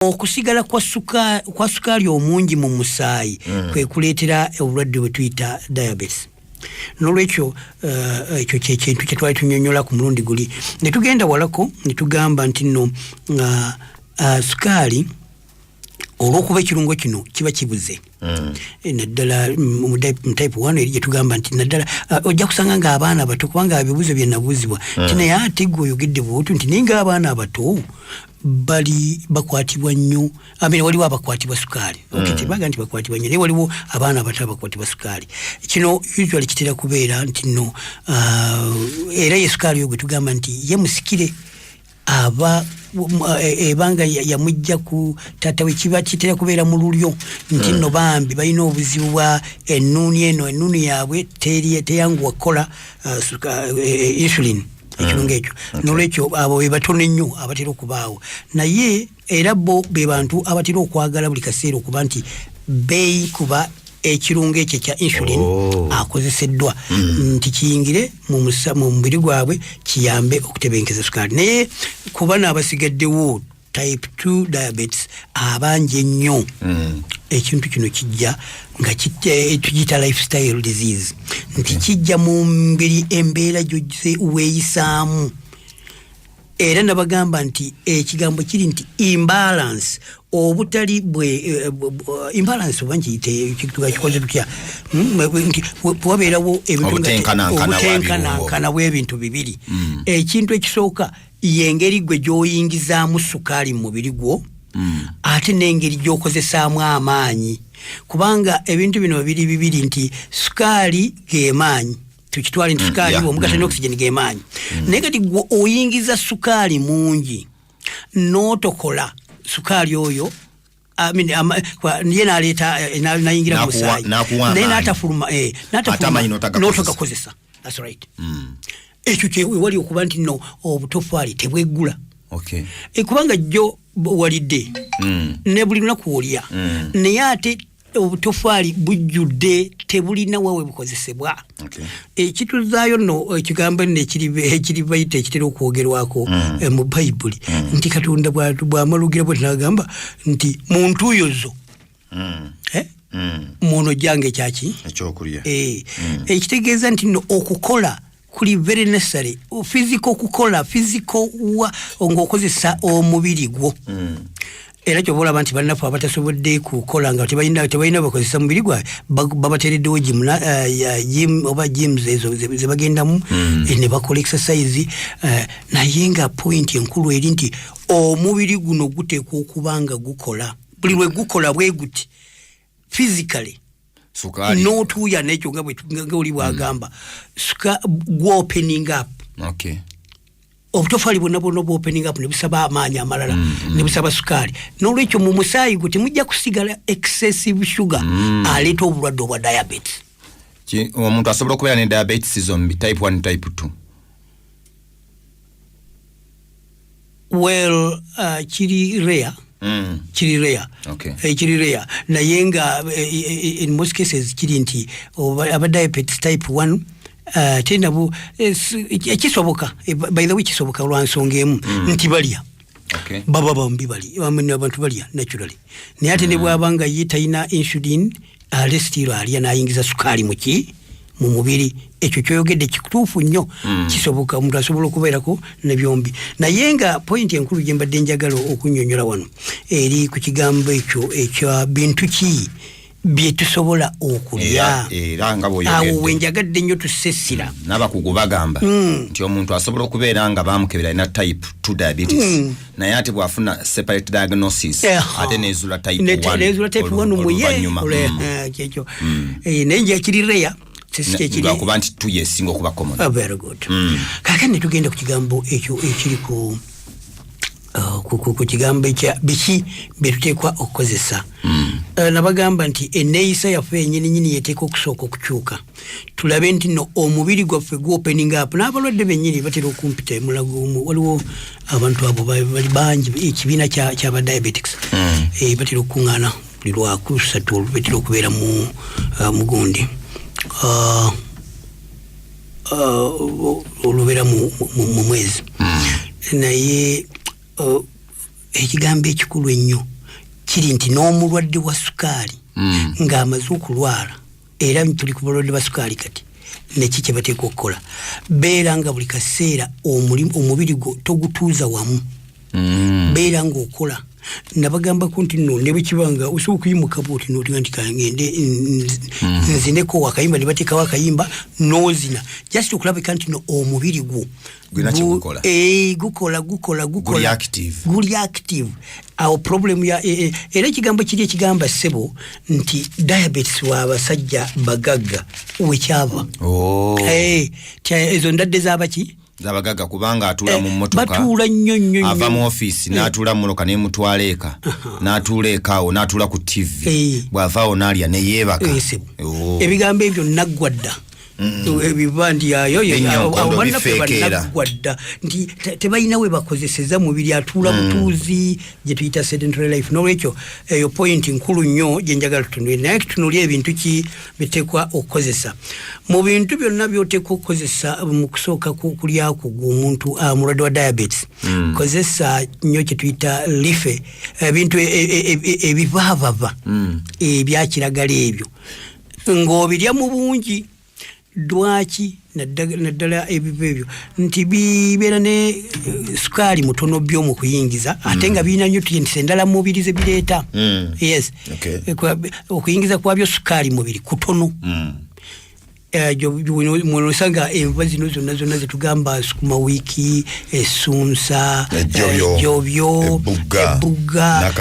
okusigala kwa sukaali omungi mu musaayi kwe kuleetera obulwadde bwe tuyita diabetes. Nolwekyo ekyo kintu kye twali tunyonyola ku mulundi guli ne tugenda walako ne tugamba nti nno sukaali olw'okuba ekirungo kino kiba kibuze naddala mu type 1 eri gye tugamba nti naddala ojja kusanga ng'abaana abato kubanga ebibuzo bye nabuuzibwa nti naye ate gwe oyogedde bw'otu nti naye ng'abaana abato bali bakwatibwa nnyo waliwo abakwatibwa sukaali tebaga nti bakwatibwa nnyo naye waliwo abaana abato abakwatibwa sukaali. Kino usually kitera kubeera nti nno era ye sukaali yo gwe tugamba nti ye musikire aba ebanga yamujja ku taata we kiba kitera kubeera mu lulyo nti nno bambi balina obuzibu bwa ennuuni yaabwe teyanguwa kukola insulin ekirungo ekyo. Nolwekyo abo be batono ennyo abatera okubaawo naye era bo be bantu abatera okwagala buli kaseera okuba nti beeyi kuba ekirungo ekyo kya insulin akozeseddwa nti kiyingire mu mubiri gwabwe kiyambe okutebenkeza sukaali. Naye ku bano abasigaddewo type 2 diabetes abangi ennyo ekintu kino kijja nga tugiyita lifestyle disease nti kijja mu mbiri embeera gy'ojje weeyisaamu. Era nabagamba nti ekigambo kiri nti imbalance obutali imbalance oba nkiyite kikoze tutya nti wabeerawo obutenkanankana bw'ebintu bibiri. Ekintu ekisooka y'engeri gwe gy'oyingizaamu sukaali mu mubiri gwo ate n'engeri gy'okozesaamu amaanyi kubanga ebintu bino bibiri nti sukaali geemaanyi tukitwala nti sukaali omugata n'oxygen geemaanyi naye kati gwe oyingiza sukaali mungi n'otokola sukaali oyo niye naleeta nayingira mu musaayi naye n'atafuluma n'otogakozesa. That's right. Ekyo kyewali okuba nti nno obutofaali tebweggula kubanga jjo walidde ne buli lunaku olya naye ate obutofaali bujjudde tebulina wawe bukozesebwa. Ekituzaayo nno ekigambo nno ekiri bayita ekitera okwogerwako mu Bayibuli nti Katonda bw'amalugira bwe tinagamba nti muntu yozo muno jange ekyaki ekyokulya ekitegeeza nti nno okukola kuli very necessary physical kukola physical ng'okozesa omubiri gwo. Era kyobola abantu balinafu abatasobodde kukola nga tebalina bakozesa mubiri gwa babateereddewo gym oba gyms ezo ze bagendamu ne bakola exercise naye nga point enkulu eri nti omubiri guno guteekwa okuba nga gukola buli lwe gukola bwe guti physically n'otuuya n'ekyo nga oli bwagamba opening up. Obutofaali bwonna opening up ne busaba amaanyi amalala ne busaba sukaali. N'olwekyo mu musaayi gwe temujja kusigala excessive sugar aleeta obulwadde obwa diabetes. Omuntu asobola okubeera ne diabetes zombi type 1 type 2? Well, kiri rare. Kiri rare naye nga in most cases kiri nti aba diabetes type 1 tenabu ekisoboka by the way kisoboka olwansonga emu nti balya baba bambi bali abantu balya naturally naye ate ne bw'abanga ye talina insulin alestiro alya n'ayingiza sukaali mu mubiri. Ekyo kyoyogedde kituufu nnyo kisoboka omuntu asobola okubeerako ne byombi naye nga point enkulu gye mbadde njagala okunnyonnyola wano eri ku kigambo ekyo ekya bintu ki bye tusobola okulya awo wenjagadde nnyo tusesira n'abakugu bagamba nti omuntu asobola okubeera nga bamukebera alina type 2 diabetes naye ate bw'afuna separate diagnosis ate neezula type 1 muye kyekyo naye nje kiri rare kuba nti tuyesinga okuba common. Very good. Kaakati ne tugenda ku kigambo ekyo ekiri ku kigambo ekya biki bye tuteekwa okukozesa. Nabagamba nti enneeyisa yaffe yennyini yeteekwa okusooka okukyuka tulabe nti nno omubiri gwaffe opening up n'abalwadde bennyini batera okumpita emulago waliwo abantu abo bali bangi ekibiina ky'aba diabetics batera okukuŋŋaana buli lwakusatu olubetera okubeera mu gundi olubera mu mwezi naye ekigambo ekikulu ennyo kiri nti n'omulwadde wa sukaali ng'amaze okulwala era tuli ku balwadde ba sukaali kati neki kye bateeka okukola beera nga buli kaseera omubiri gwo togutuuza wamu beera ng'okola nabagambako nti no ne bwe kibanga osobola okuyimuka bwoti n'otiga nti kangende nzineko akayimba ne bateekawo akayimba n'ozina just okulabika nti no omubiri gwo gukola guli active awo problem ya era ekigambo kiri ekigamba ssebo nti diabetes w'abasajja bagagga wekyava ezo ndadde z'abaki zabagaga kubanga atula mu mmotoka batula nnyo ava mu office n'atula mu motoka ne mutwala eka n'atula ekaawo n'atula ku TV bw'avaawo n'alya ne yeebaka ebigambo ebyo naggwadda ebibandi ayo abanaggwadda nti tebalina we bakozeseza mubiri atula butuuzi gye tuyita sedentary life n'olwekyo eyo point nkulu nnyo gye njagala tutunule naye tutunulye ebintu ki biteekwa okukozesa mu bintu byonna by'oteekwa okukozesa mu kusooka kulyaku omuntu mulwadde wa diabetes kozesa nnyo kye tuyita life ebintu ebivaavava ebyakiragala ebyo ng'obirya mu bungi dwaki naddala ebiva ebyo nti bibeera ne sukaali mutono byo mu kuyingiza ate nga birina nutrients endala mubiri ze bireeta yes okuyingiza kwabyo sukaali mubiri kutono mwonosanga enva zino zonna zetugamba sukuma wiki essunsa ejjobyo ebbuga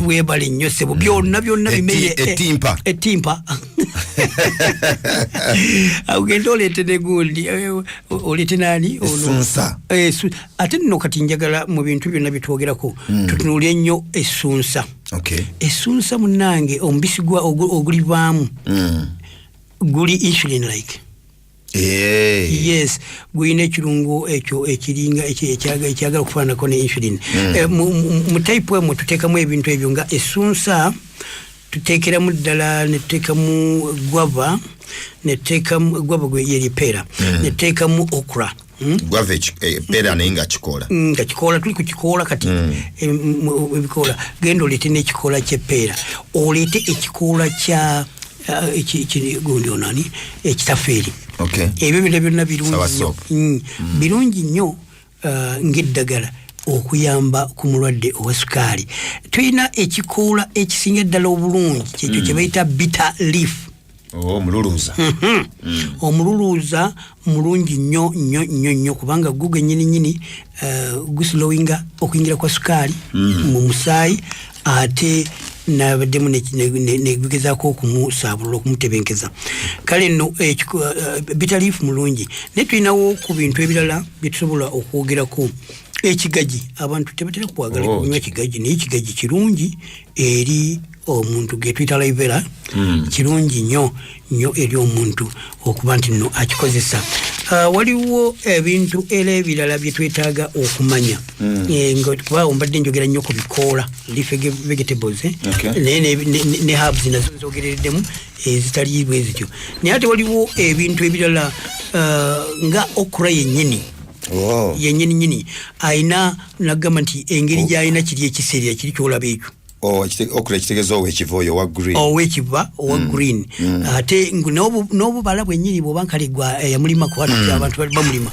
weebale nnyo ssebo byonna bimeye etimpa agenda oleete negundi oleete nani ate nno kati njagala mu bintu byonna byetwogerako tutunuulye nnyo essunsa essunsa munnange omubisi ogulivaamu guli insulin like yes gulina ekirungo ekyo ekiringa ekyagala okufaanako ne insulin mu type emu tuteekamu ebintu ebyo nga essunsa tuteekeramu ddala netuteekamu guava netuteekamu guava yeripera netuteekamu okra pera naye nga kikoola tuli ku kikoola kati ebikoola genda oleete n'ekikoola ky'eppeera oleete ekikoola kya gundi onani ekitafeeri ebyo byonna birungi nnyo ng'eddagala okuyamba ku mulwadde owa sukaali tulina ekikoola ekisinga ddala obulungi kyekyo kye bayita bitter leaf omululuuza mulungi nnyo kubanga guge nnyini guslowinga okuyingira kwa sukaali mu musaayi ate nabaddemu negezaako okumusaabulula okumutebenkeza kale nno bitter leaf mulungi naye tulinawo ku bintu ebirala byetusobola okwogerako ekigaji abantu tebatera kwagala kunywa kigaji naye ekigaji kirungi eri omuntu getuyita livera kirungi nnyo eri omuntu okuba nti nno akikozesa waliwo ebintu era ebirala byetwetaaga okumanya kuba mbadde njogera nnyo ku bikoola leaf vegetables naye ne herbs nazo nzogerereddemu ezitali bwe zityo naye ate waliwo ebintu ebirala nga okra yennyini yennyini ayina nagamba nti engeri gy'ayina kiri ekiseera kiri kyolaba ekyo okula ekitegeeza oweekiva oyo oweekiva owa green ate n'obubala bwennyini bw'oba nkaligwa yamulima kubatu abantu bamulima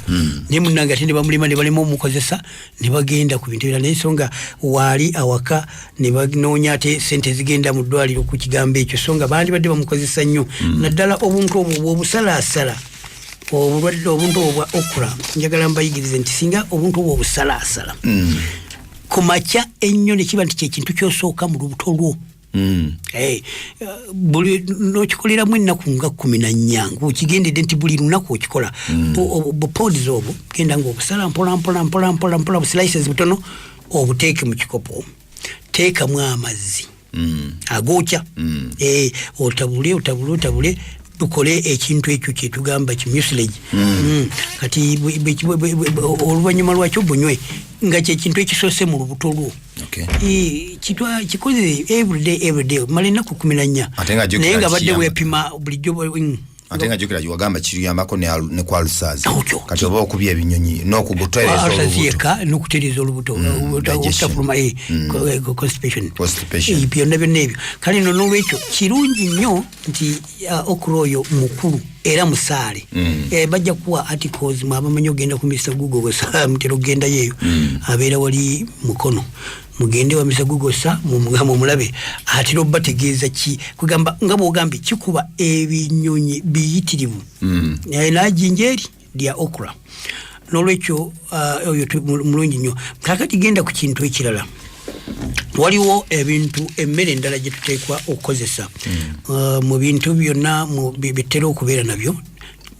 naye munnange ate ne bamulima ne balema omukozesa ne bagenda ku bintu ebirala naye ensonga waali awaka ne banoonya ate sente zigenda mu ddwaliro ku kigambo ekyo so nga bandi badde bamukozesa nnyo naddala obuntu obwo bw'obusalaasala obulwadde obuntu obwo bwa okra njagala mbayigirize nti singa obuntu obwo obusalaasala kumakya ennyo ne kiba nti kyekintu kyosooka mu lubuto lwo buli nokikoleramu ennaku nga 14 ngaokigendedde nti buli lunaku okikola bupods obwo genda ngaobusala mpola buslices butono obuteeke mu kikopo teekamu amazzi agookya otabule tukole ekintu ekyo kyetugamba kimusilage kati oluvannyuma lwakyo bunywe nga kyekintu ekisoose mu lubuto lwo kikoze everyday mala ennaku 14 naye nga badde weepima bulijjo atenga jukira yuwagamba kiriyambako ne kwa ulcers kati oba okubya ebinyonyi n'okugutereza olubuto n'okutereza olubuto obutafuluma constipation byonna byonna ebyo kale no n'olwekyo kirungi nnyo nti okra oyo mukulu era musaale bajja kuwa articles mwabamanyi ogenda ku Mr. Google mutera ogenda yeeyo abeera wali mukono mugende wa Mr. Google mu mulabe atira obategeeza ki kugamba nga bwogambye kikuba ebinyonyi biyitirivu na jinjeri lya okra n'olwekyo oyo mulungi nnyo kakati genda ku kintu ekirala waliwo ebintu emmere endala gye tuteekwa okukozesa mu bintu byonna bitera okubeera nabyo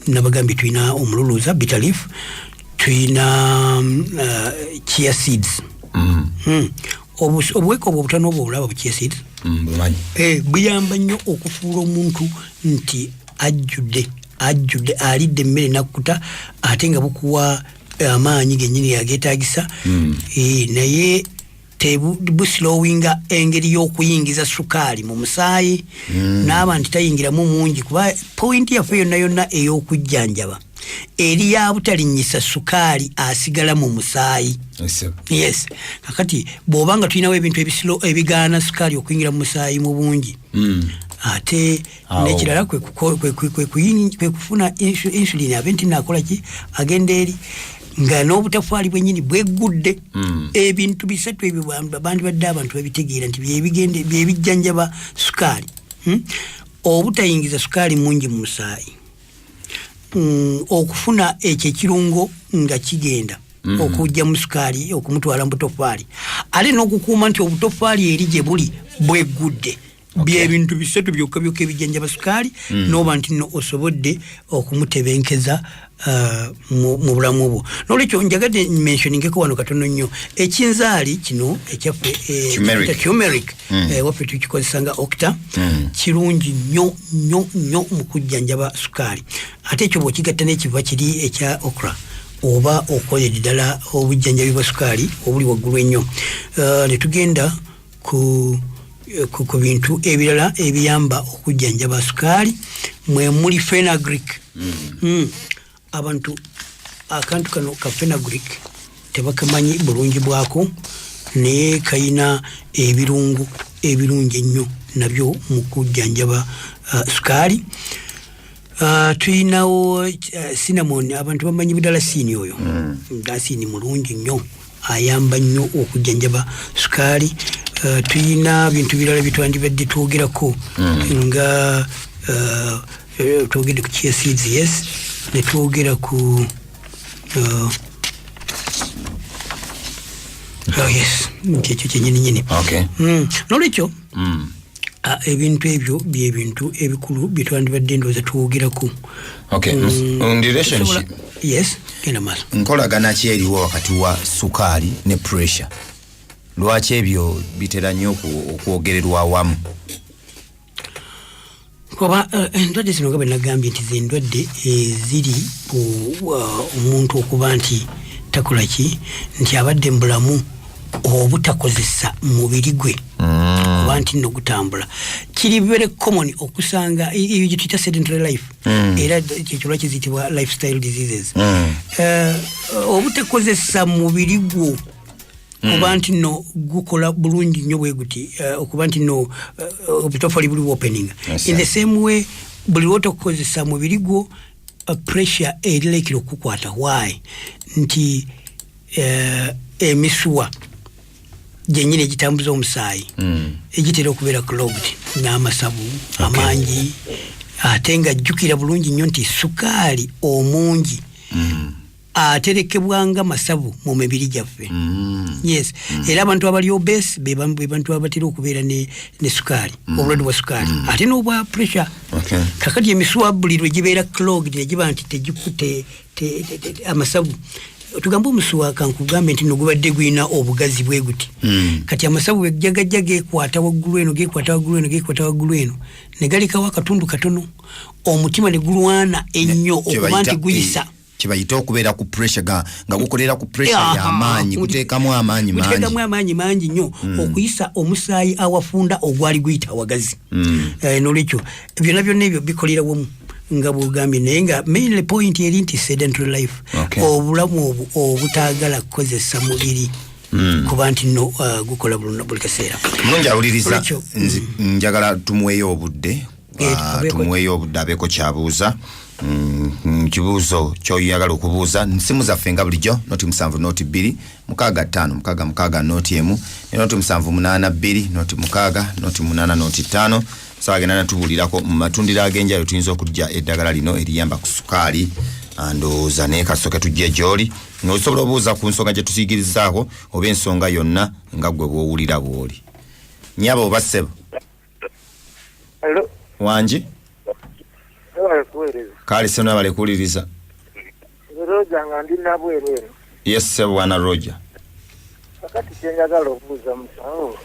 nabagambye tulina omululuuza bitter leaf tulina chia seeds obuweka obutano obulaba bu chia seeds buyamba nnyo okufuula omuntu nti ajjudde alidde emmere nakkuta ate nga bukuwa amaanyi gennyini yageetaagisa naye buslowinga engeri y'okuyingiza sukaali mu musaayi n'aba nti tayingiramu mungi kuba pointi yaffe yonna yonna ey'okujjanjaba eri ya butalinnyisa sukaali asigala mu musaayi yes kakati bw'obanga tulinawo ebintu ebigaana sukaali okuyingira mu musaayi mu bungi ate n'ekirala kwe kufuna insulin abe nti naakola ki agenda eri nga n'obutafaali bwennyini bwegudde ebintu bisatu ebyo bandi badde abantu babitegeera nti byebijjanjaba sukaali obutayingiza sukaali mungi mu musaayi okufuna ekyo ekirungo nga kigenda okujja mu sukaali okumutwala mu butofaali ate n'okukuuma nti obutofaali eri gye buli bwegudde byebintu bisatu byokka ebijjanjaba sukaali n'oba nti no osobodde okumutebenkeza mu bulamu bwo n'olwekyo njagadde mentioningeko wano katono nnyo ekinzaali kino ekyaffe turmeric waffe tukikozesa nga okta kirungi nnyo nnyo nnyo mu kujjanjaba sukaali ate ekyo bw'okigatta n'ekiva kiri ekya okra oba okoledde ddala obujjanjabi bwa sukaali obuli waggulu ennyo ne tugenda ku bintu ebirala ebiyamba okujjanjaba sukaali mwe muli fenugreek abantu akantu kano ka fenugreek tebakamanyi bulungi bwako naye kayina ebirungo ebirungi ennyo nabyo mu kujjanjaba sukaali tuyinawo cinnamon abantu bamanyi budalasiini oyo dalasiini mulungi nnyo ayamba nnyo okujjanjaba sukaali tuyina bintu birala bitwandibadde twogerako nga twogedde ku chia seeds yes ne twogera ku yes kyekyo kyennyini n'olwekyo ebintu ebyo byebintu ebikulu byetwandibadde ndowooza twogerako yes genda maaso nkolagana ki eriwo wakati wa sukaali ne pressure lwaki ebyo bitera nnyo okwogererwa awamu kuba endwadde zino nga bwe nagambye nti z'endwadde eziri omuntu okuba nti takola ki nti abadde mu bulamu obutakozesa mubiri gwe kuba nti nno gutambula kiri very common okusanga eyo gye tuyita sedentary life era kyekyo lwaki ziyitibwa lifestyle diseases obutakozesa mubiri gwo okuba nti nno gukola bulungi nnyo bwe guti okuba nti nno obutofaali buli opening in the same way buli lwotokukozesa mubiri gwo pressure erirekera okukukwata why nti emisuwa gyennyini egitambuza omusaayi egitera okubeera clogged n'amasabu amangi ate nga jjukira bulungi nnyo nti sukaali omungi aterekebwanga masabu mu mibiri gyaffe yes era abantu abali obese be bantu abatera okubeera ne sukaali obulwadde bwa sukaali ate n'obwa pressure kakati emisuwa buli lwe gibeera clogged negiba nti tegikute amasabu tugamba omusuwa kankugambe nti no gubadde gwina obugazi bwe guti kati amasabu wegajagajja gekwata waggulu eno ne galikawo akatundu katono omutima ne gulwana ennyo okuba nti guyisa kibayita okubeera ku pressure nga gukolera ku pressure y'amaanyi kuteekamu amaanyi mangi nnyo okuyisa omusaayi awafunda ogwali guyita awagazi n'olwekyo byonna byonna ebyo bikolera wamu nga bugambye naye nga mainly point eri nti sedentary life obulamu obutagala kukozesa mubiri kuba nti no gukola buli kaseera. Mulungi awuliriza njagala tumuweeyo obudde abeeko kyabuuza kibuuzo kyoyagala okubuuza nsimu zaffe nga bulijjo noti 7 noti 2 6 5 6 noti 1 noti 7 8 2 noti 6 noti 8 noti 5 saagenda natubulirako mu matundiro ag'enjalo tuyinza okujja eddagala lino eriyamba ku sukaali ndowooza naye kasooke tujje gy'oli ng'osobola obuuza ku nsonga gye tusiigirizaako oba ensonga yonna nga ggwe bw'owulira bw'oli. Nnyaba oba ssebo wangi kale seno abale kuwuliriza Roja nga ndi nabwerere. Yes ssebo wana Roja Kakati kyenjagala okubuuza musawo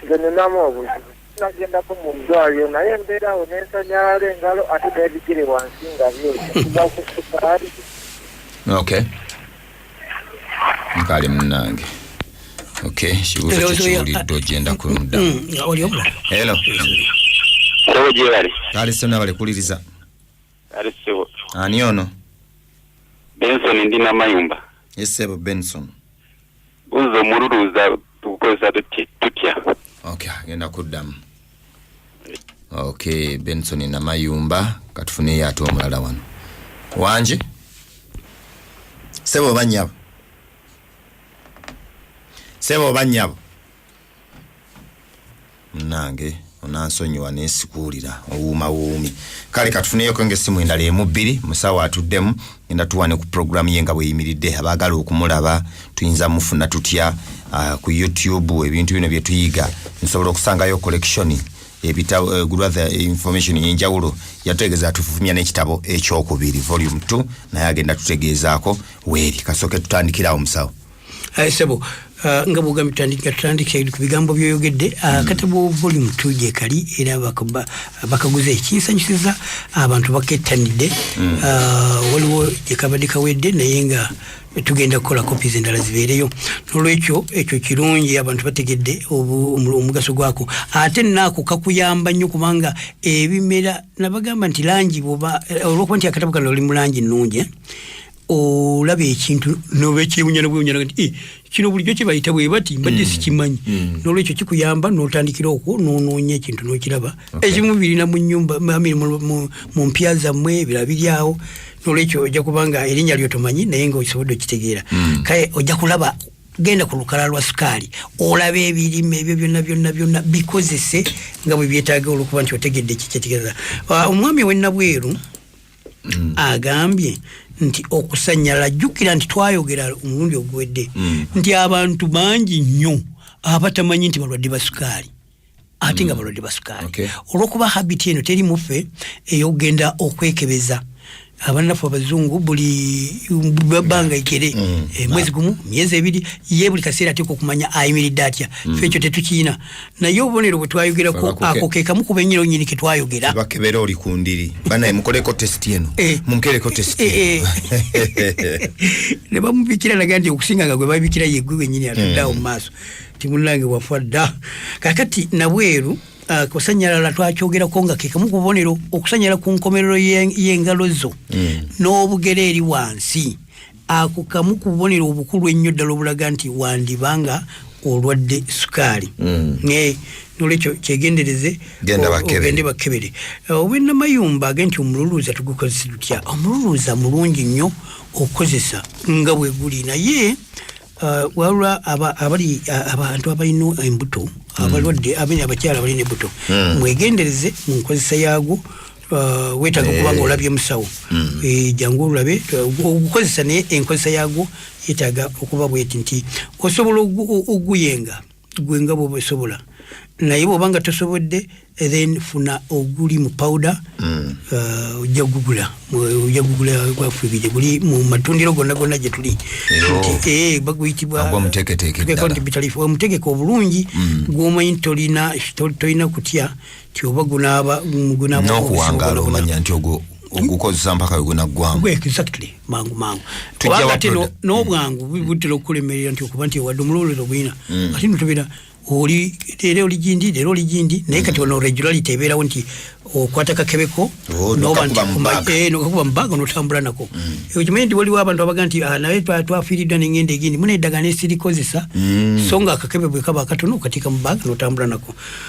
geno namuobuuza nagendako mu ddwaliro naye mbeerawo nensanyala engalo ate nebigere wansi nga byekuba ku sukaali. Okay nkali munnange kibuuzo kyekiwulidde ogenda kulunda. Hello kale seno abale kuwuliriza ani ono? Benson ndi Namayumba. Yes sebo Benson. Uzo muruluza tukozesa tutya. Okay agenda kuddamu. Okay Benson Namayumba katufune yato omulala wano wangi sebo banyabo nange onansonyiwa nesikuulira owuumi kale katufuneyo ko ng'essimu endala emu 2 musawo atuddemu ngenda tuwane ku programu ye nga bweyimiridde abaagala okumulaba tuyinza mufuna tutya ku YouTube ebintu bino bye tuyiga nsobola okusangayo collection ebitabo gulwaza information y'enjawulo yategeeza atufumya n'ekitabo ekyokubiri volume 2 naye agenda tutegeezaako weeri kasooke tutandikirawo musawo. Sebo nga bugambye tutandike ku bigambo byoyogedde katabo volume 2 gye kali era bakaguze ekinsanyusiza abantu bakettanidde waliwo gye kabadde kawedde naye nga tugenda kukola copies endala zibeereyo n'olwekyo ekyo kirungi abantu bategedde omugaso gwako ate naako kakuyamba nnyo kubanga ebimera nabagamba nti langi bwoba olwokuba nti akatabo kano oli mu langi nnungi olaba ekintu noba ekyewunya nabwewunya nti kino bulijjo kibayita bwe bati mbadde sikimanyi n'olwekyo kikuyamba n'otandikira okwo n'onoonya ekintu n'okiraba ekimu birina mu nnyumba mu mpya zammwe ebirala biryawo n'olwekyo ojja kubanga erinnya lyotomanyi naye ng'osobodde okitegeera kale ojja kulaba genda ku lukala lwa sukaali olaba ebirime ebyo byonna bikozese nga bwe byetaaga olwokuba nti otegedde kikyetegeeza. Omwami w'ennabweru agambye nti okusanyala jjukira nti twayogera omulundi oguwedde nti abantu bangi nnyo abatamanyi nti balwadde basukaali ate nga balwadde basukaali olw'okuba habiti eno teri muffe ey'okugenda okwekebeza abanafu abazungu buli bbanga ikere mwezi gumu myezi 2 ye buli kaseera ateeka okumanya ayimiridde atya ffe ekyo tetukiina naye obubonero bwe twayogerako ako ke kamu ku bennyini nnyini ke twayogera bakebera oli ku ndiri banaye mukoleko tesiti eno munkereko tesiti ne bamubikira naga nti okusinga nga gwe babikira yeggwe wennyini atuddeawo mu maaso timunnange wafa dda kakati nabweru kusanyalala twakyogerako nga kekamu kubonero okusanyala ku nkomerero y'engalo zo n'obugere eri wansi ako kamu kubonero obukulu ennyo ddala obulaga nti wandibanga olwadde sukaali n'olwekyo kyegendereze ogende bakebere. Obwennamayumba age nti omululuuza tugukozesa tutya omululuuza mulungi nnyo okukozesa nga bwe guli naye wabula abantu abalina embuto abalwadde abakyala abalina embuto mwegendereze mu nkozesa yaagwo weetaaga okuba nga olabye musawo jangu olabe okukozesa naye enkozesa yaagwo yeetaaga okuba bweti nti osobola oguyenga gwenga bwoba osobola naye bw'obanga tosobodde then funa oguli mu powder ojja gugula gwaffe gye guli mu matundiro gonna gye tuli nti baguyitibwa omutegeke obulungi gw'omanyi tolina kutya ti oba gunaaba omanya nti ogukozesa mpaka wegunaggwamu exactly mangu kubanga te n'obwangu butera okukulemerera nti okuba nti wadde omulowoolezo bwina ate notobera oli lero ligindi naye kati ono regularity ebeerawo nti okwata kakebeko noba nti nokuba mubaga notambula nako okimanyi nti waliwo abantu abaga nti naye twafiiriddwa n'engendo egindi muna eddagala nesirikozesa so nga akakebe bwe kaba katono okateeka mubaga notambula nako